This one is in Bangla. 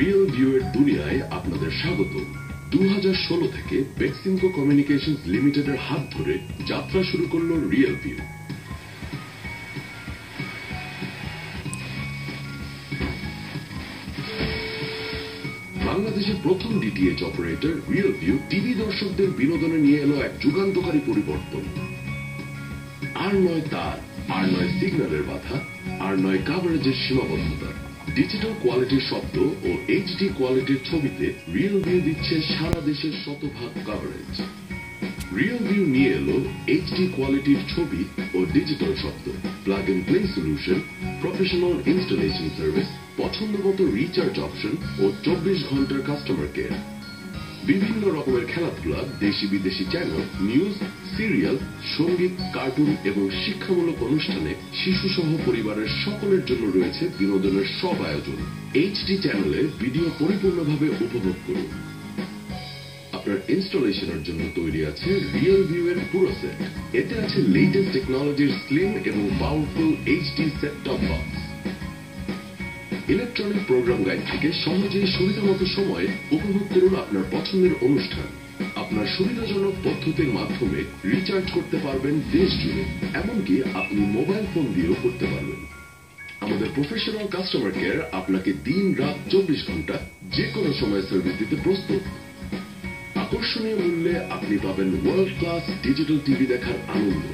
রিয়েল ভিউ এর দুনিয়ায় আপনাদের স্বাগত। 2016 থেকে বেক্সিমকো কমিউনিকেশনস লিমিটেডের হাত ধরে যাত্রা শুরু করলো রিয়েল ভিউ। বাংলাদেশের প্রথম DTH operator real view TV দর্শকদের বিনোদনে নিয়ে এলো এক যুগান্তকারী পরিবর্তন। আর নয় তার, আর নয় সিগন্যালের বাধা, আর নয় কাভারেজের সীমাবদ্ধতা। ডিজিটাল কোয়ালিটির শব্দ ও এইচডি কোয়ালিটির ছবিতে রিয়েল ভিউ দিচ্ছে সারা দেশের শতভাগ কাভারেজ। রিয়েল ভিউ নিয়ে এলো এইচডি কোয়ালিটির ছবি ও ডিজিটাল শব্দ, plug and play solution, professional installation service, পছন্দমতো রিচার্জ অপশন ও 24 ঘন্টার কাস্টমার কেয়ার। বিভিন্ন রকমের খেলাধুলা, দেশি বিদেশি চ্যানেল, নিউজ, সিরিয়াল, সঙ্গীত, কার্টুন এবং শিক্ষামূলক অনুষ্ঠানে শিশু সহ পরিবারের সকলের জন্য রয়েছে বিনোদনের সব আয়োজন। এইচডি চ্যানেলে ভিডিও পরিপূর্ণভাবে উপভোগ করুন। আপনার ইনস্টলেশনের জন্য তৈরি আছে রিয়েল ভিউ এর পুরো সেট। এতে আছে লেটেস্ট টেকনোলজির স্লিম এবং powerful HD set top box. Electronic programme guide থেকে সহজেই সুবিধামতো সময়ে উপভোগ করুন আপনার পছন্দের অনুষ্ঠান। আপনার সুবিধাজনক পদ্ধতির মাধ্যমে রিচার্জ করতে পারবেন দেশ জুড়ে, এমনকি আপনি মোবাইল ফোন দিয়েও করতে পারবেন। আমাদের প্রফেশনাল কাস্টমার কেয়ার আপনাকে দিন রাত 24 ঘন্টা যে কোনো সময় সার্ভিস দিতে প্রস্তুত। আকর্ষণীয় মূল্যে আপনি পাবেন ওয়ার্ল্ড ক্লাস ডিজিটাল টিভি দেখার আনন্দ।